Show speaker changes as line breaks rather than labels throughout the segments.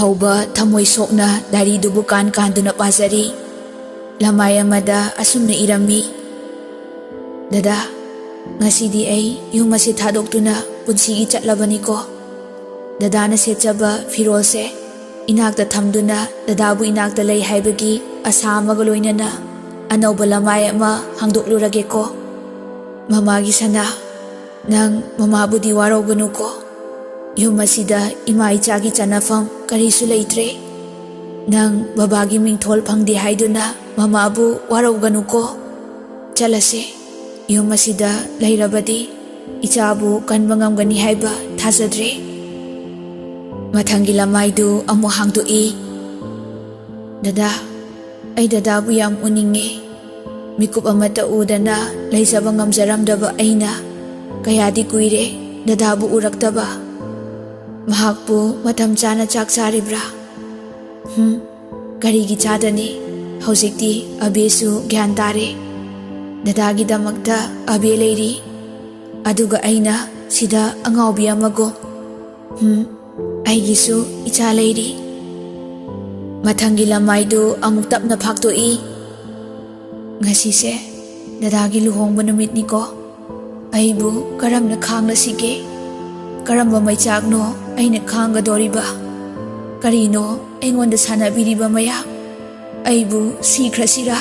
ꯊꯧꯕ ꯊꯃꯣꯏ ꯁꯣꯛꯅ ꯗꯥꯏꯔꯤꯗꯨꯕꯨ ꯀꯥꯟꯗꯨꯅ ꯄꯥꯖꯔꯤ꯫ ꯂꯃꯥꯏ ꯑꯃꯗ ꯑꯁꯨꯝꯅ ꯏꯔꯝꯃꯤ: ꯗꯗꯥ, ꯉꯁꯤꯗꯤ ꯑꯩ ꯌꯨꯝ ꯑꯁꯤ ꯊꯥꯗꯣꯛꯇꯨꯅ ꯄꯨꯟꯁꯤꯒꯤ ꯆꯠꯂꯕꯅꯤꯀꯣ꯫ ꯗꯗꯥꯅ ꯁꯦꯠꯆꯕ ꯐꯤꯔꯣꯜꯁꯦ ꯏꯅꯥꯛꯇ ꯊꯝꯗꯨꯅ ꯗꯗꯥꯕꯨ ꯏꯅꯥꯛꯇ ꯂꯩ ꯍꯥꯏꯕꯒꯤ ꯑꯁꯥ ꯑꯃꯒ ꯂꯣꯏꯅꯅ ꯑꯅꯧꯕ ꯂꯃꯥꯏ ꯑꯃ ꯍꯥꯡꯗꯣꯛꯂꯨꯔꯒꯦꯀꯣ꯫ ꯃꯃꯥꯒꯤ ꯁꯅꯥ, ꯅꯪ ꯃꯃꯥꯕꯨꯗꯤ ꯋꯥꯔꯧꯒꯅꯨꯀꯣ꯫ ꯌꯨꯝ ꯑꯁꯤꯗ ꯏꯃꯥ ꯏꯆꯥꯒꯤ ꯆꯟꯅꯐꯝ ꯀꯔꯤꯁꯨ ꯂꯩꯇ꯭ꯔꯦ꯫ ꯅꯪ ꯕꯕꯥꯒꯤ ꯃꯤꯡꯊꯣꯜ ꯐꯪꯗꯦ ꯍꯥꯏꯗꯨꯅ ꯃꯃꯥꯕꯨ ꯋꯥꯔꯧꯒꯅꯨꯀꯣ꯫ ꯆꯠꯂꯁꯦ, ꯌꯨꯝ ꯑꯁꯤꯗ ꯂꯩꯔꯕꯗꯤ ꯏꯆꯥꯕꯨ ꯀꯟꯕ ꯉꯝꯒꯅꯤ ꯍꯥꯏꯕ ꯊꯥꯖꯗ꯭ꯔꯦ꯫ ꯃꯊꯪꯒꯤ ꯂꯃꯥꯏꯗꯨ ꯑꯃꯨꯛ ꯍꯥꯡꯗꯣꯛꯏ: ꯗꯗꯥ, ꯑꯩ ꯗꯗꯥꯕꯨ ꯌꯥꯝ ꯎꯅꯤꯡꯉꯦ꯫ ꯃꯤꯀꯨꯞ ꯑꯃꯠꯇ ꯎꯗꯅ ꯂꯩꯖꯕ ꯉꯝꯖꯔꯝꯗꯕ ꯑꯩꯅ ꯀꯌꯥꯗꯤ ꯀꯨꯏꯔꯦ ꯗꯗꯥꯕꯨ ꯎꯔꯛꯇꯕ꯫ ꯃꯍꯥꯛꯄꯨ ꯃꯇꯝ ꯆꯥꯅ ꯆꯥꯛ ꯆꯥꯔꯤꯕ꯭ꯔꯥ? ꯀꯔꯤꯒꯤ ꯆꯥꯗꯅꯤ? ꯍꯧꯖꯤꯛꯇꯤ ꯑꯕꯦꯁꯨ ꯒ꯭ꯌꯥꯟ ꯇꯥꯔꯦ꯫ ꯗꯗꯥꯒꯤꯗꯃꯛꯇ ꯑꯕꯦ ꯂꯩꯔꯤ, ꯑꯗꯨꯒ ꯑꯩꯅ ꯁꯤꯗ ꯑꯉꯥꯎꯕꯤ ꯑꯃꯒꯨꯝ ꯑꯩꯒꯤꯁꯨ ꯏꯆꯥ ꯂꯩꯔꯤ꯫ ꯃꯊꯪꯒꯤ ꯂꯃꯥꯏꯗꯨ ꯑꯃꯨꯛ ꯇꯞꯅ ꯐꯥꯛꯇꯣꯛꯏ: ꯉꯁꯤꯁꯦ ꯗꯗꯥꯒꯤ ꯂꯨꯍꯣꯡꯕ ꯅꯨꯃꯤꯠꯅꯤꯀꯣ꯫ ꯑꯩꯕꯨ ꯀꯔꯝꯅ ꯈꯥꯡꯂꯁꯤꯒꯦ? ꯀꯔꯝꯕ ꯃꯩꯆꯥꯛꯅꯣ ꯑꯩꯅ ꯈꯥꯡꯒꯗꯧꯔꯤꯕ? ꯀꯔꯤꯅꯣ ꯑꯩꯉꯣꯟꯗ ꯁꯥꯟꯅꯕꯤꯔꯤꯕ ꯃꯌꯥꯝ? ꯑꯩꯕꯨ ꯁꯤꯈ꯭ꯔꯁꯤꯔꯥ?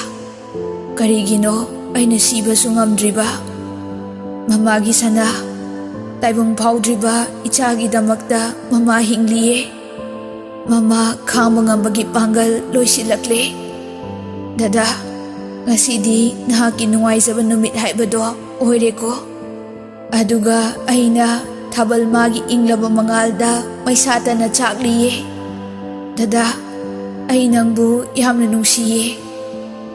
ꯀꯔꯤꯒꯤꯅꯣ ꯑꯩꯅ ꯁꯤꯕꯁꯨ ꯉꯝꯗ꯭ꯔꯤꯕ? ꯃꯃꯥꯒꯤ ꯁꯅꯥ, ꯇꯥꯏꯕꯪ ꯐꯥꯎꯗ꯭ꯔꯤꯕ ꯏꯆꯥꯒꯤꯗꯃꯛꯇ ꯃꯃꯥ ꯍꯤꯡꯂꯤꯌꯦ꯫ ꯃꯃꯥ ꯈꯥꯡꯕ ꯉꯝꯕꯒꯤ ꯄꯥꯡꯒꯜ ꯂꯣꯏꯁꯤꯜꯂꯛꯂꯦ꯫ ꯗꯗꯥ, ꯉꯁꯤꯗꯤ ꯅꯍꯥꯛꯀꯤ ꯅꯨꯡꯉꯥꯏꯖꯕ ꯅꯨꯃꯤꯠ ꯍꯥꯏꯕꯗꯣ ꯑꯣꯏꯔꯦꯀꯣ꯫ ꯑꯗꯨꯒ ꯑꯩꯅ ꯊꯥꯕꯜ ꯃꯥꯒꯤ ꯏꯪꯂꯕ ꯃꯉꯥꯜꯗ ꯃꯩꯁꯥꯇꯅ ꯆꯥꯛꯂꯤꯌꯦ꯫ ꯗꯗꯥ, ꯑꯩ ꯅꯪꯕꯨ ꯌꯥꯝꯅ ꯅꯨꯡꯁꯤꯌꯦ꯫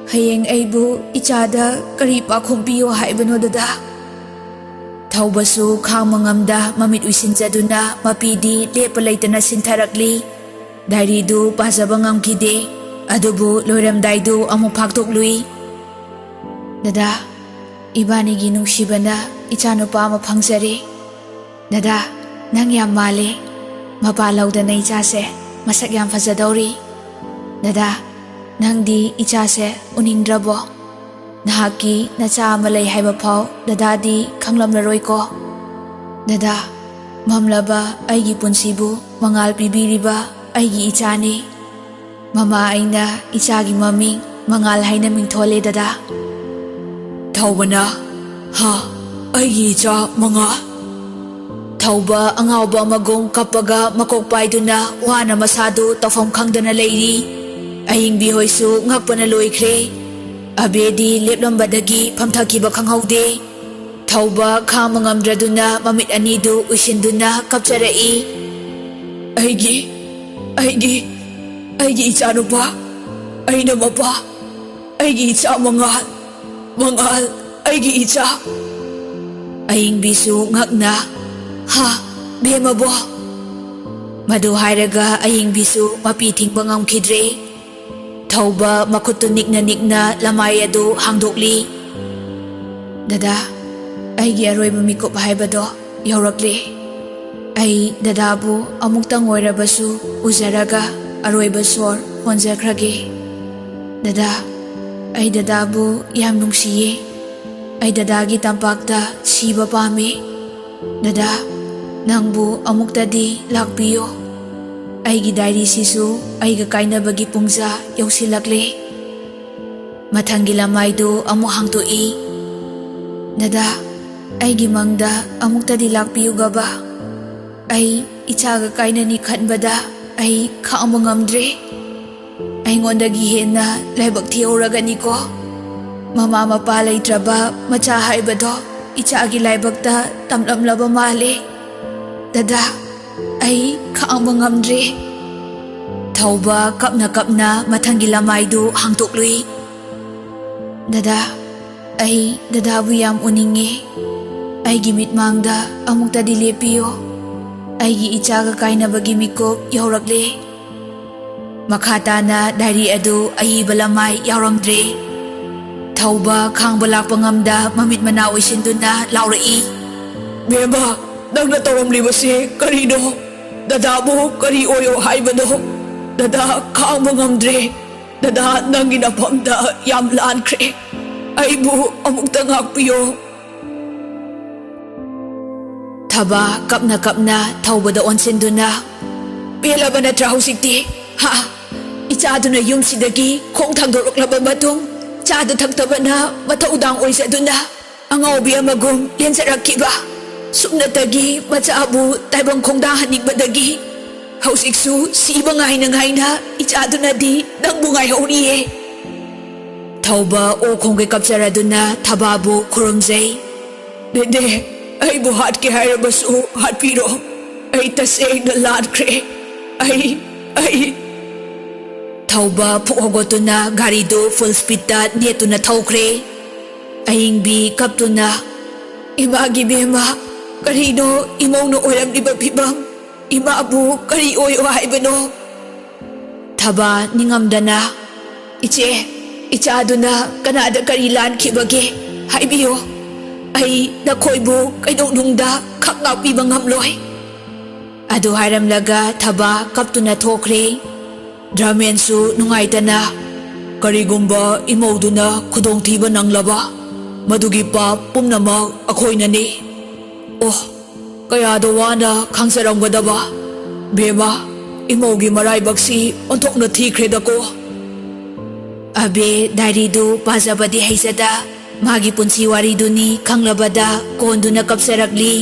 ꯍꯌꯦꯡ ꯑꯩꯕꯨ ꯏꯆꯥꯗ ꯀꯔꯤ ꯄꯥꯎꯈꯨꯝ ꯄꯤꯌꯣ ꯍꯥꯏꯕꯅꯣ ꯗꯗꯥ? ꯊꯧꯕꯁꯨ ꯈꯥꯡꯕ ꯉꯝꯗ ꯃꯃꯤꯠ ꯎꯏꯁꯤꯟꯖꯗꯨꯅ ꯃꯄꯤꯗꯤ ꯂꯦꯞꯄ ꯂꯩꯇꯅ ꯁꯤꯟꯊꯔꯛꯂꯤ꯫ ꯗꯥꯏꯔꯤꯗꯨ ꯄꯥꯖꯕ ꯉꯝꯈꯤꯗꯦ, ꯑꯗꯨꯕꯨ ꯂꯣꯏꯔꯝꯗꯥꯏꯗꯨ ꯑꯃꯨꯛ ꯐꯥꯛꯇꯣꯛꯂꯨꯏ: ꯗꯗꯥ, ꯏꯕꯥꯅꯤꯒꯤ ꯅꯨꯡꯁꯤꯕꯅ ꯏꯆꯥꯅꯨꯄꯥ ꯑꯃ ꯐꯪꯖꯔꯦ꯫ ꯗꯗꯥ, ꯅꯪ ꯌꯥꯝ ꯃꯥꯜꯂꯦ꯫ ꯃꯄꯥ ꯂꯧꯗꯅ ꯏꯆꯥꯁꯦ ꯃꯁꯛ ꯌꯥꯝ ꯐꯖꯗꯧꯔꯤ꯫ ꯗꯗꯥ, ꯅꯪꯗꯤ ꯏꯆꯥꯁꯦ ꯎꯅꯤꯡꯗ꯭ꯔꯕꯣ? ꯅꯍꯥꯛꯀꯤ ꯅꯆꯥ ꯑꯃ ꯂꯩ ꯍꯥꯏꯕ ꯐꯥꯎ ꯗꯗꯥꯗꯤ ꯈꯪꯂꯝꯂꯔꯣꯏꯀꯣ꯫ ꯗꯗꯥ, ꯃꯝꯂꯕ ꯑꯩꯒꯤ ꯄꯨꯟꯁꯤꯕꯨ ꯃꯉꯥꯜ ꯄꯤꯕꯤꯔꯤꯕ ꯑꯩꯒꯤ ꯏꯆꯥꯅꯤ꯫ ꯃꯃꯥ ꯑꯩꯅ ꯏꯆꯥꯒꯤ ꯃꯃꯤꯡ ꯃꯉꯥꯜ ꯍꯥꯏꯅ ꯃꯤꯡꯊꯣꯜꯂꯦ ꯗꯗꯥ꯫ ꯊꯧꯕꯅ: ꯑꯩꯒꯤ ꯏꯆꯥ ꯃꯉꯥꯜ? ꯊꯧꯕ ꯑꯉꯥꯎꯕ ꯑꯃꯒꯨꯝ ꯀꯞꯄꯒ ꯃꯀꯣꯛ ꯄꯥꯏꯗꯨꯅ ꯋꯥꯅ ꯃꯁꯥꯗꯨ ꯇꯧꯐꯝ ꯈꯪꯗꯅ ꯂꯩꯔꯤ꯫ ꯑꯍꯤꯡꯕꯤ ꯍꯣꯏꯁꯨ ꯉꯛꯄꯅ ꯂꯣꯏꯈ꯭ꯔꯦ꯫ ꯑꯕꯦꯗꯤ ꯂꯦꯞꯂꯝꯕꯗꯒꯤ ꯐꯝꯊꯈꯤꯕ ꯈꯪꯍꯧꯗꯦ꯫ ꯊꯧꯕ ꯈꯥꯡꯕ ꯉꯝꯗ꯭ꯔꯗꯨꯅ ꯃꯃꯤꯠ ꯑꯅꯤꯗꯨ ꯎꯏꯁꯤꯟꯗꯨꯅ ꯀꯞꯆꯔꯛꯏ: ꯑꯩꯒꯤ ꯏꯆꯥꯅꯨꯄꯥ, ꯑꯩꯅ ꯃꯄꯥ, ꯑꯩꯒꯤ ꯏꯆꯥ ꯃꯉꯥꯜ, ꯑꯩꯒꯤ ꯏꯆꯥ꯫ ꯑꯍꯤꯡꯕꯤꯁꯨ ꯉꯛꯅ: ꯕꯦꯝꯃꯕꯣ? ꯃꯗꯨ ꯍꯥꯏꯔꯒ ꯑꯍꯤꯡꯕꯤꯁꯨ ꯃꯄꯤ ꯊꯤꯡꯕ ꯉꯝꯈꯤꯗ꯭ꯔꯦ꯫ ꯊꯧꯕ ꯃꯈꯨꯠꯇꯨ ꯅꯤꯛꯅ ꯅꯤꯛꯅ ꯂꯃꯥꯏ ꯑꯗꯨ ꯍꯥꯡꯗꯣꯛꯂꯤ: ꯗꯗꯥ, ꯑꯩꯒꯤ ꯑꯔꯣꯏꯕ ꯃꯤꯀꯨꯞ ꯍꯥꯏꯕꯗꯣ ꯌꯧꯔꯛꯂꯦ꯫ ꯑꯩ ꯗꯗꯥꯕꯨ ꯑꯃꯨꯛꯇꯪ ꯑꯣꯏꯔꯕꯁꯨ ꯎꯖꯔꯒ ꯑꯔꯣꯏꯕ ꯁꯣꯔ ꯍꯣꯟꯖꯈ꯭ꯔꯒꯦ꯫ ꯗꯗꯥ, ꯑꯩ ꯗꯗꯥꯕꯨ ꯌꯥꯝ ꯅꯨꯡꯁꯤꯌꯦ꯫ ꯑꯩ ꯗꯗꯥꯒꯤ ꯇꯝꯄꯥꯛꯇ ꯁꯤꯕ ꯄꯥꯝꯃꯤ꯫ ꯗꯗꯥ, ꯅꯪꯕꯨ ꯑꯃꯨꯛꯇꯗꯤ ꯂꯥꯛꯄꯤꯌꯣ꯫ ꯑꯩꯒꯤ ꯗꯥꯏꯔꯤꯁꯤꯁꯨ ꯑꯩꯒ ꯀꯥꯏꯅꯕꯒꯤ ꯄꯨꯡꯖꯥ ꯌꯧꯁꯤꯜꯂꯛꯂꯦ꯫ ꯃꯊꯪꯒꯤ ꯂꯃꯥꯏꯗꯨ ꯑꯃꯨꯛ ꯍꯥꯡꯗꯣꯛꯏ: ꯗꯗꯥ, ꯑꯩꯒꯤ ꯃꯪꯗ ꯑꯃꯨꯛꯇꯗꯤ ꯂꯥꯛꯄꯤꯌꯨꯒꯕ꯫ ꯑꯩ ꯏꯆꯥꯒ ꯀꯥꯏꯅꯅꯤ ꯈꯟꯕꯗ ꯑꯩ ꯈꯥꯡꯕ ꯉꯝꯗ꯭ꯔꯦ꯫ ꯑꯩꯉꯣꯟꯗꯒꯤ ꯍꯦꯟꯅ ꯂꯥꯏꯕꯛ ꯊꯤꯍꯧꯔꯒꯅꯤꯀꯣ꯫ ꯃꯃꯥ ꯃꯄꯥ ꯂꯩꯇ꯭ꯔꯕ ꯃꯆꯥ ꯍꯥꯏꯕꯗꯣ ꯏꯆꯥꯒꯤ ꯂꯥꯏꯕꯛꯇ ꯇꯝꯂꯝꯂꯕ ꯃꯥꯜꯂꯦ꯫ ꯗꯗꯥ, ꯑꯩ ꯈꯥꯡꯕ ꯉꯝꯗ꯭ꯔꯦ꯫ ꯊꯧꯕ ꯀꯞꯅ ꯀꯞꯅ ꯃꯊꯪꯒꯤ ꯂꯃꯥꯏꯗꯨ ꯍꯥꯡꯗꯣꯛꯂꯨꯏ: ꯗꯗꯥ, ꯑꯩ ꯗꯗꯥꯕꯨ ꯌꯥꯝ ꯎꯅꯤꯡꯉꯦ꯫ ꯑꯩꯒꯤ ꯃꯤꯠꯃꯥꯡꯗ ꯑꯃꯨꯛꯇꯗꯤ ꯂꯦꯞꯄꯤꯌꯣ꯫ ꯑꯩꯒꯤ ꯏꯆꯥꯒ ꯀꯥꯏꯅꯕꯒꯤ ꯃꯤꯀꯨꯞ ꯌꯧꯔꯛꯂꯦ꯫ ꯃꯈꯥ ꯇꯥꯅ ꯗꯥꯏꯔꯤ ꯑꯗꯨ ꯑꯏꯕ ꯂꯃꯥꯏ ꯌꯥꯎꯔꯝꯗ꯭ꯔꯦ꯫ ꯊꯧꯕ ꯈꯥꯡꯕ ꯂꯥꯛꯄ ꯉꯝꯗ ꯃꯃꯤꯠ ꯃꯅꯥ ꯑꯣꯏꯁꯤꯟꯗꯨꯅ ꯂꯥꯎꯔꯛꯏ: ꯕꯦꯝꯃ, ꯅꯪꯅ ꯇꯧꯔꯝꯂꯤꯕꯁꯦ ꯀꯔꯤꯅꯣ? ꯗꯗꯥꯕꯨ ꯀꯔꯤ ꯑꯣꯏꯌꯣ ꯍꯥꯏꯕꯅꯣ? Dada, khangba ngamdre. Dada, nangi nafamda yam lankre. Aibu amukta ngakpiyo. Thaba kapna thaubada onsinduna. Pelaba natra hausikti. Ha! Ichaduna yumsidagi khong thangdoroklaba matung chadu thaktabana mathaudang oisaduna angawbi amagum lensarakkiba sumnatagi machabu taibang khongda hanikbadagi hausiksu siba ngaina ichadunadi nangbu ngaihoriye thauba o khongge kapcharaduna thababu khurumjai dede aibu hatke hairabasu hatpiro ai tasengna ladkre ai Thauba puogotuna garido full speed ta netuna thaukhre ayingbi kaptuna imagi bema karino imongno oiramliba phibam imabu kari oy haibano thaba ningamdana ichaduna kanada kari lan khibage haibiyo ai nakhoibu kaidonungda khakngakpiba ngamloi adu hairamlaga thaba kaptuna thokre Dramensu nungaitana karigumba imauduna khudongthiba nanglaba madugi pa pumnamak akhoinani oh kayada wana khangsaramgadaba bema imaugi maraibaksi onthokna thikredako abe daridu pazabadi haisada magi punsi wariduni khanglabada konduna kapsarakli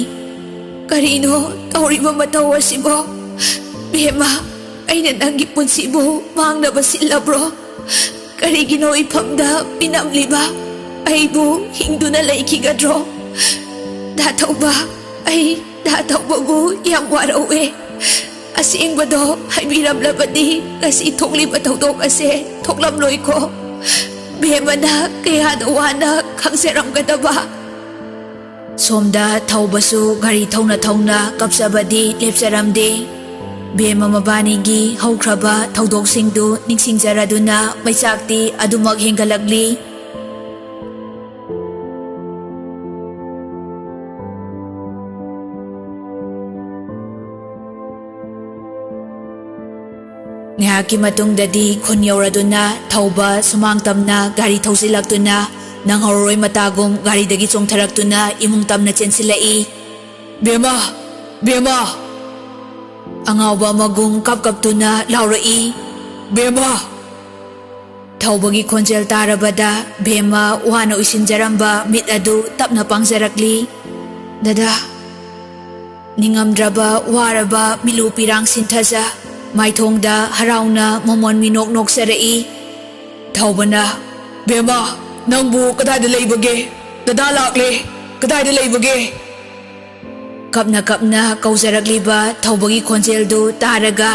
karino tauriba mataw asibo bema aina nangi punsibu mangnaba silabro karigino ipamda pinamliba aibu hingduna laikigadro dathauba ai dathaubagu yam warawe asingbado haibiramlabadi kasi thokliba thodok ase thoklamloi ko bemana kayada wana khangseramgadaba somda thaubasu gari thongna kapsabadi lepsaramde Bema mabanigi haukraba thaudok-singdu ningsingjaraduna maisakti adumak hengalagli ngahaki matungdadi khun yauraduna thauba sumangtamna gari thausilaktuna nanghoroi matagum gari dagi chongtharaktuna imung tamna chensilai bema Angawba magum kaptuna laurai bema Thaubagi khonjel tarabada bema wana usinjaramba mit adu tapna pangjarakli dada ningamdraba waraba milu pirang sinthaja maithongda harauna momon minok noksarai Thaubana bema nangbu kadai leibage dada lakle kadai leibage kapna kaujarakliba thaubagi khonjeldu taraga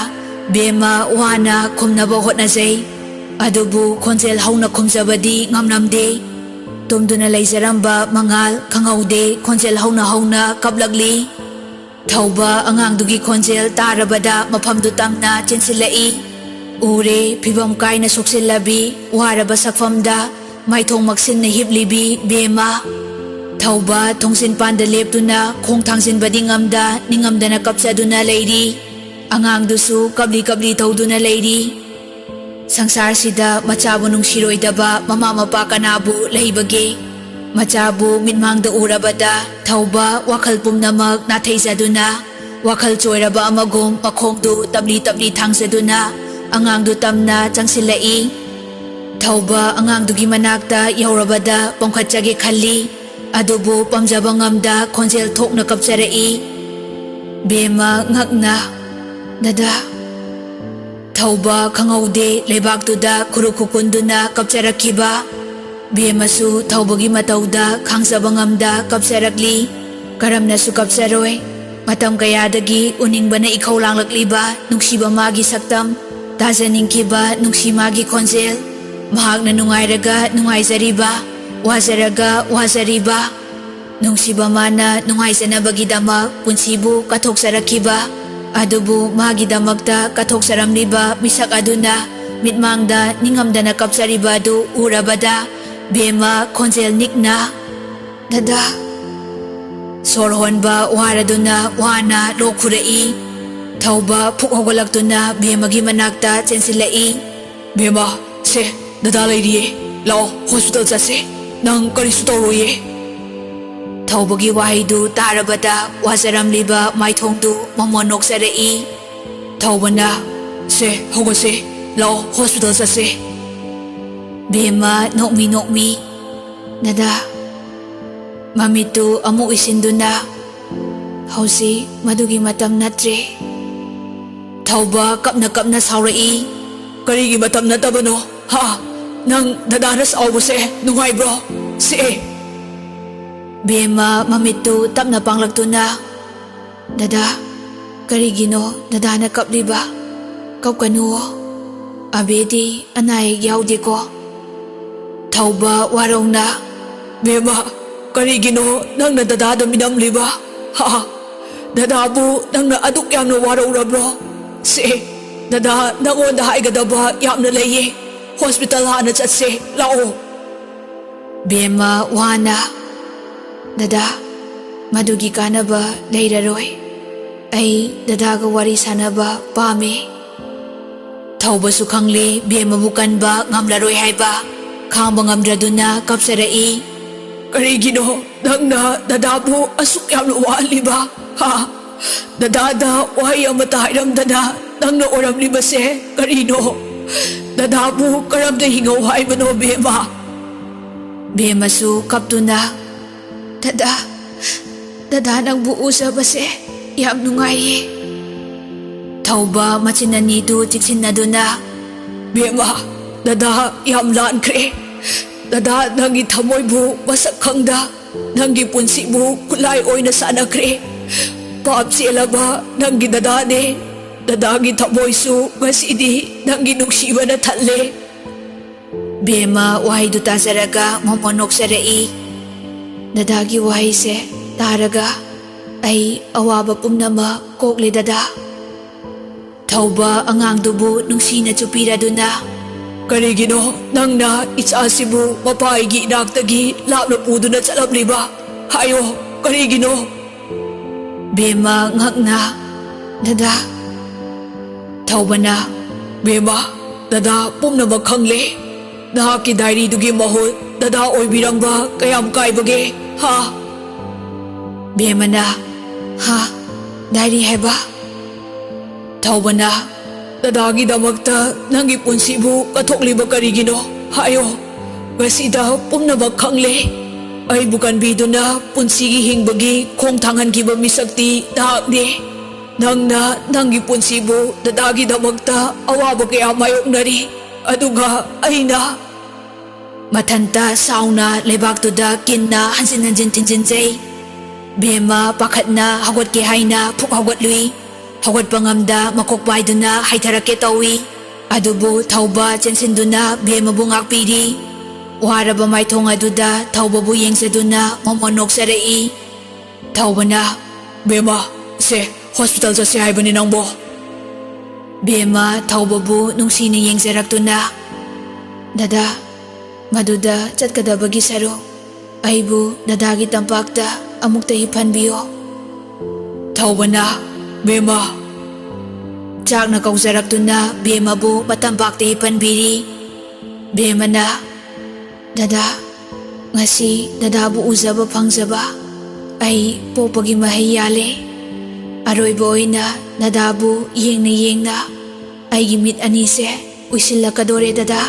bema wana khumnaba hotnajai adubu khonjel hauna khumjabadi ngamnamde tumduna leijaramba mangal khangaude khonjel hauna kaplagli thauba angangdugi khonjel tarabada mafamdu tangna chensilai ure phibam kaina soksillabi waraba sakfamda maithong maksinna hiblibi bema Thauba thongsin panda leptuna khong thangsin badingamda ningamdana kapsaduna leiri angangdusu kabli thauduna leiri sangsar sida machabu nungsiroidaba mama mapa kanabu leibage machabu mitmangda urabada thauba wakhal pumnamak natheijaduna wakhal choiraba amagum makhongdu tabli thangsaduna angangdu tamna changsilai thauba angangdugi manakta yaurabada pongkhatjage khalli adubu pamjaba ngamda khonjel thokna kapcharai bema ngakna dada thauba khangaude leibaktuda khurukukunduna kapcharakhiba bemasu thaubagi matauda khangsaba ngamda kapcharakli karamnasu kapcharoi matam kayadagi uningbana ikhaulanglakliba nungsiba magi saktam tajaningkiba nungsi magi khonjel mahakna nungairaga nungaijariba wazariba nungsiba mana nungaisanabagidama punsibu kathoksarakhiba adubu magidamakta kathoksaramliba misak aduna mitmangda ningamdana kapsariba du urabada bema khonjel nikna dada sorhonba waraduna wana lokhurai Thauba phuk haugalaktunna Bhemagi manakta chensilai.
Bhema, se, dada lairiye. Lao, hospital chase. Nang karisu tauroye.
Thaubagi wahaidu tarabada wazaramliba maithongdu mamon noksarai.
Thaubana, se, hogase. Lao, hospital chase.
Bhema nokmi. Dada, mamitu amu isinduna. Hausi madugi matam natre.
Thauba kapna saurai. Karigi matam natabano. Ha, nang dada saubase nungai bro. Se.
Bhema mamitu tapna panglaktuna. Dada, karigino dada na kapliba. Kapkanuo. Abedi anay yaudi ko.
Thauba warong na. Bhema, karigino nang na dada minamliba. Ha, dada bu nang na aduk yam na warong na bro. Se, dada nangonda haigadaba yam na laye. Hospital hana chatse, lao.
Bhema wana. Dada, madugi kanaba leiraroi. Ai dadaga wari sanaba pame.
Thauba su khangle Bhema bukanba ngamlaroi haiba. Khamba ngamdraduna kapsarai. Karigino nangna dadabu asuk yamna waliba. Ha, dadada wahay amata hairamdana nangna oramliba se karino. Dadabu karamda hingaw haibano Bhema.
Bhema su kaptuna. Dada nang buusa ba se yam nungaye.
Thauba machinanidu tiksinaduna. Bhema, dada yam lankre. Dada nangi thamoy bu masak khangda. Nangi punsi bu kulay oina sanakre. Paap siya ba nangi dada ne. Dadagi thamoy su ngasidi nangi nuksiba na thalle.
Bhema wahay du tasaraga mamonok sarai. Dadagi wahay se taraga ay awaba pumnama kokle dada.
Thauba angang dubu nungsina chupiraduna. Karigino nangna itsasibu mapaigi inaktagi lapna puduna chalabliba. Hayo, karigino.
Bhema ngakna. Dada.
Thaubana, Bhema, dada pumnama khangle. Nahaki diary dugi mahol dada oibirangba kayam kaibage. Ha.
Bhema na. Ha. Diary heba.
Thaubana, dadagi damakta nangi punsibu kathokliba karigino. Hayo, gasida pumnaba khangle. Ay bukan biduna punsigi hingbagi khong thangan kiba misakti dahakne. Nangna nangi punsibu dadagi damakta awaba kaya mayoknari. Aduga aina.
Mathanta sauna lebaktuda kinna hansin tinjinjay. Bhema pakhatna hawatke haina phuk hawatluy. Hawat pangamda makokbayduna haitharake tawi. Adubu Thauba chensinduna Bhema bu ngakpiri. Waraba maithong aduda Thauba bu yengsaduna mamonok sarai.
Thaubana, Bhema, se hospital chase haibani nangbo.
Bhema Thauba bu nungsina yengzaraktuna. Dada, maduda chatkadabagi saro. Aibu dadagi tampakta amukta hipanbiyo.
Thaubana, Bhema.
Chakna kauzaraktuna Bhema bu matampakta hipanbiri. Bhema na. Dada, ngasi dada bu uzaba phangjaba. Ai popagi mahay yale. Aroiba oina dada bu yengna. Aigi mit anise uisilakadore dada.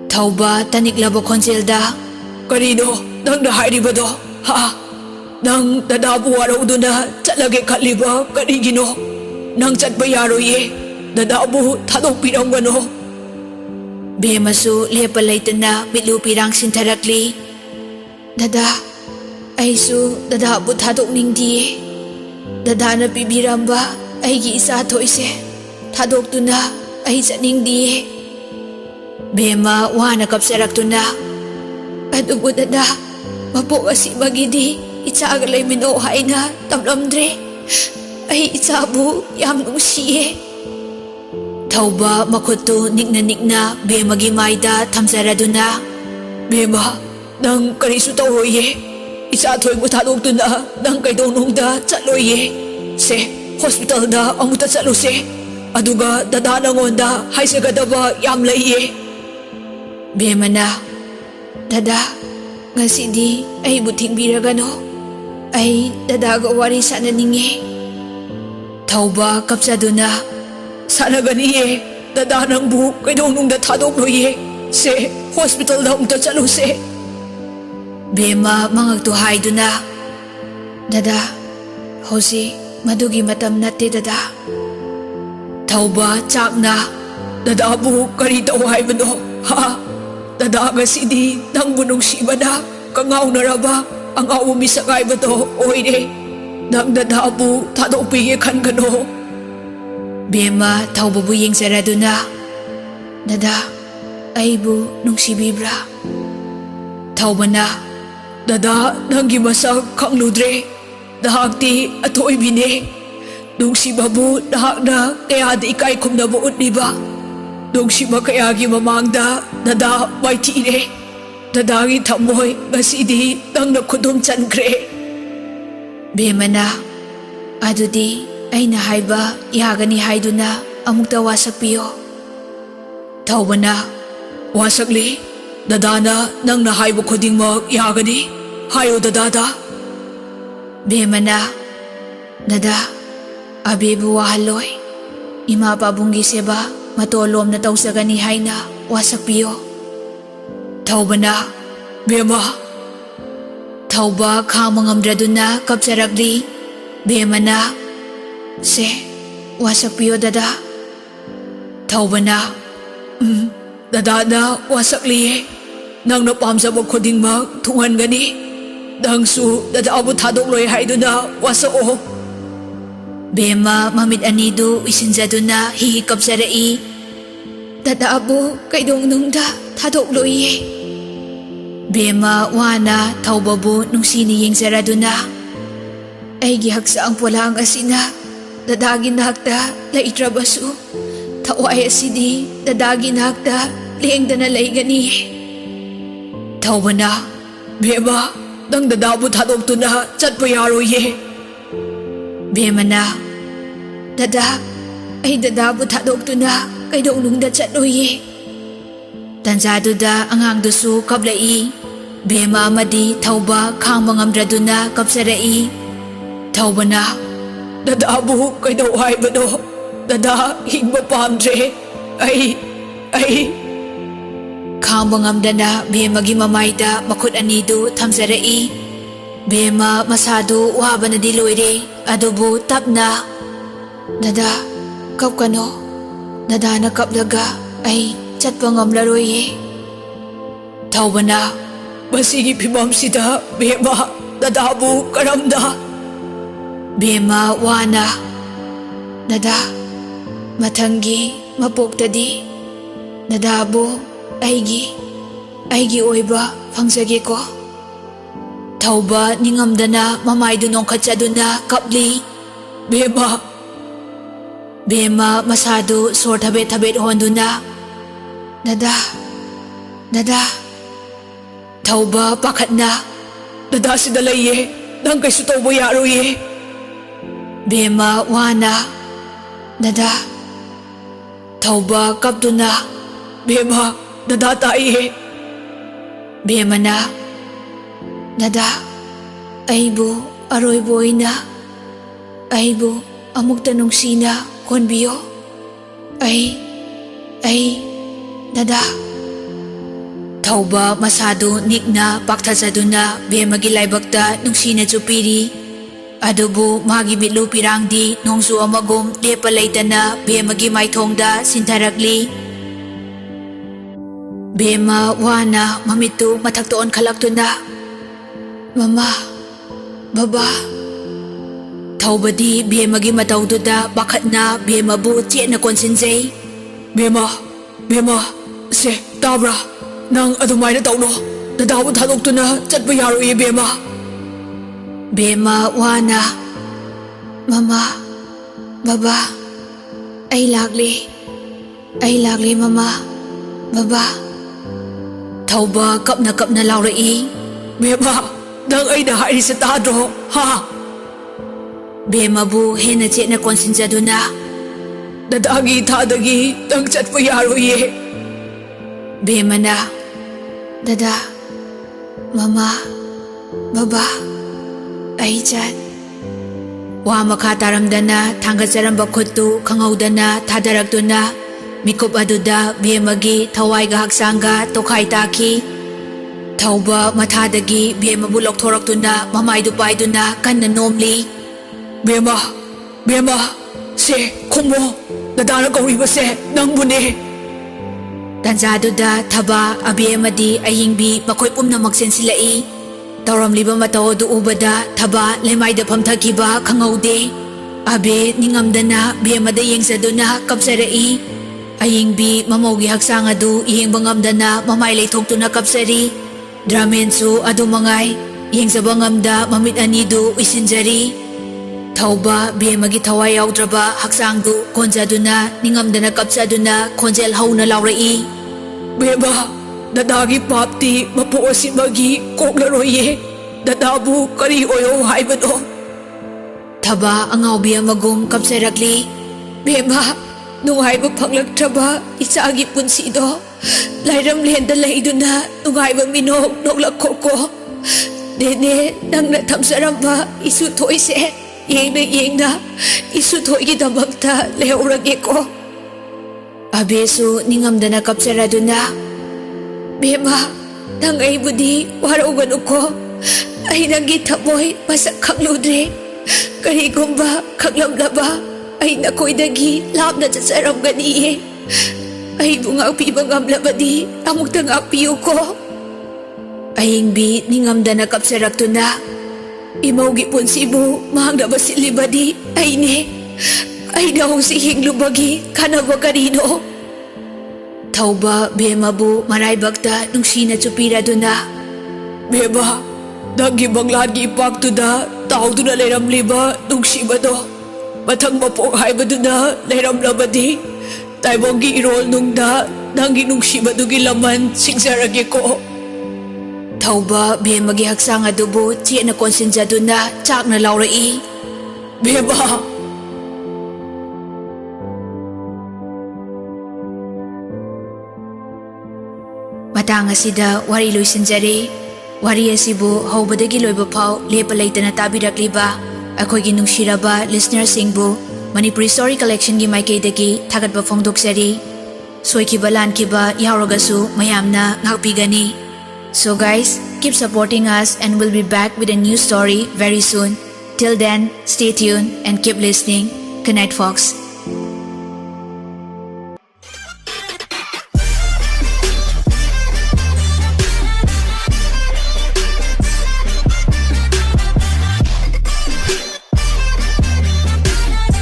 Thauba taniklaba khonjelda. Karino nangna hairibado. Ha. Nang dada bu warauduna chatlage khaliba karigino. Nang chatba yaroye. Dada bu thadokpirangano.
Bhema su lepa laytana mitlu pirang sintarakli. Dada, aisu dada bu thadokningdiye. Dada na pibiramba aigi isa thoise. Thadoktuna ai chatningdiye. Bhema wana kapsaraktuna. Adubu dada, mapok asibagidi itsaga laymino haina tamlamdre. Ai itsabu yam nungsiye.
Thauba makhutu nikna Bhemagi maida thamjaraduna. Bhema, nang karisu tauroye. Isa thoibu thadoktuna nang kaidonungda chatloye. Se, hospitalda amuta chaluse. Aduga dada nangonda haisagadaba yam laiye.
Bemana, dada, ngasidi ay buting biragano. Ay dadaga wari sana ningi.
Thauba kapsaduna. Sana ganiye. Dada nang bu kaidong nung da thadok loye. Se hospital da amuta chaluse.
Bema mangagtuhay duna. Dada, hosi madugi matam natte dada.
Thauba chakna. Dada bu kari tawai bano. Ha? Dada ngasidi nang bunong sibada. Kangaw na raba. Ang awo misakay ba to? Oire. Nang dada bu thadok piye kan gano.
Bema thauba bu yeng saraduna. Dada, ay bu nung si Bibra.
Thauba na. Dada nanggi masak kang ludre. Dahak ti atoy bine. Nung si babu dahak na kaya di ikay kum na buot diba. Nung si makayagi mamangda. Dada may tine. Dadagi tamoy ngasidi nang nakudum chan kre.
Bema na, adudi ay nahayba yagani hayduna amukta wasak piyo.
Thauba na. Wasakli. Dada na nang nahayba kuding mag yagani. Hayo dada da.
Bema na, dada, abebu wahaloy. Ima pabunggi seba matolom na tausagani hay na wasak piyo.
Thauba na. Bema.
Thauba kamangamdra duna kapsaragli. Bema na, se wasak piyo dada.
Thauba na. Dada na wasakli. Nang napamsabag kuding mag tungan gani. Nang su dada abu thadok loy hay duna wasa o.
Bema mamid anido isinza duna hihikap sarai. Dada abu kaidong nung da thadok loy. Bema wana thauba bu nung siniyeng saraduna. Ay gihagsa ang pulang asina. Dadagin nakta laitrabasu. Taway asidi dadagin nakta lieng danalay gani.
Thauba na. Bema. Nang dadabot hadok to na chat payaro ye.
Bema na. Dada, ay dadabot hadok to na kaidong nung da chat loye. Tanzado da ang hangdusu kablai. Bema madi thauba kang mangamdra duna kapsarai.
Thauba na. Dadabo kaidaw hay ba do? Dada higba pamdre. Ay.
Kang mangamda na bema gimamayda makut anido tamsarai. Bema masado waba na diloyre. Adobo tap na. Dada, kap kano. Dada na kaplaga ay chat pangamlaroy.
Thauba na. Basigi pimam sida. Bema. Dadabo karamda.
Bema wana. Dada, matanggi mapoktadi. Dadabo aygi oiba pangsagi ko. Thauba ningamda na mamaydo nung katsado na kapli. Bema masado sor tabet hondo na. Dada.
Thauba pakat na. Dada si dalaye. Nang kay sutobo yaro ye.
Bema wana. Dada.
Thauba kapto na. Bema, dada tayo.
Bema na. Dada, aybo aroy boy na. Aybo amuk tanong sina konbiyo. Ay, dada. Thauba masado nikna paktasado na bema gilay bakta nung sina chupiri. Adobo magibitlo pirangdi nung su amagom lepalay na bema gimay thongda sintaragli. Bema wana mamito mataktoon kalakto na. Mama, baba. Thauba di bema gimatawdo da bakat na bema bu tiyan na konsinsay.
Bema, se tabra. Nang adumay na tawno. Dadawot halok to na chat pa yaro ye bema.
Bema wana. Mama, baba. Ay lagli mama, baba.
Thauba kap na laurai. Bema, nang ay nahay sa tadro, ha? Bemabu hena chetna konsinjaduna. Dadagi thadagi nang chatpa yaroye. Bemana,
Dada, Mama, Baba, ay dyan.
wa makha taramdana thangajaramba khuttu khanghaudana thadarakduna mikup aduda bemagi thawaiga haksanga tokhai taki. Thauba mathadagi bemabu lokthoroktuna mamaidu paiduna kanna nomli. Bema, se khomo dadana kauriba se nangbune. Tanjaduda thaba abemadi ayingbi makhoi pumnamak sensilai. Tauramliba matao du ubada thaba lemaida phamthakiba khangaude. Abe ningamdana bemada yengsaduna kapsarai. Ayingbi mamaugi haksang adu yengba ngamdana mamai leithoktuna kapsari. Dramensu adu mangai yengsaba ngamda mamit anidu isinjari. Thauba bemagi thawai yaudraba haksangdu konjaduna ningamdana kapsaduna konjel hauna laurai. Bema, dadagi papti mapo asimagi koklaroye. Dadabu kari oyo haibado. Thaba angaubi amagum kapsarakli. Bema, nungaiba phanglaktraba isagi punsido. Lairam lenda laiduna nungaiba minog noklakhoko. Dene nangna thamsaramba isu thoise. Yengna isu thoigi damakta leurage ko. Abesu ningamdana kapsaraduna. Bema, nang ay budi waraugan ko. Ay nangi tamoy masak kangludre. Karigumba kanglamlaba ay nakoy lab na sasaram ganiye. Ay bunga pibang amlabadi amok tangak piyo ko. Ayingbi ningamdana kapsaraktuna. Imaugi pun sibu mahang na basilibadi ay ne. Ay daw sihing lubagi kanaba kanino. Thauba bemabu maray bagta nung sina chupira duna. Bema, nagi banglagi ipagtuda tao duna layram liba nung sibado. Matang mapong haibado na layram labadi. Taibong giirol nung da nangi nung sibado gilaman singsaragi ko. Thauba bemagi haksang adubo tiya na konsinjaduna chak na laurai. Bema! Matang asida wari loisinjari. Wari asibu haubadagi loiba phaw lepa leitana tabirakliba akhoi nungshiraba listenersingbu Manipuri Story Collection gi maikaidagi thagatba phongdoksari. Soikiba lankiba yauragasu mayamna ngakpigani. So guys, keep supporting us and we'll be back with a new story very soon. Till then, stay tuned and keep listening. Good night, folks.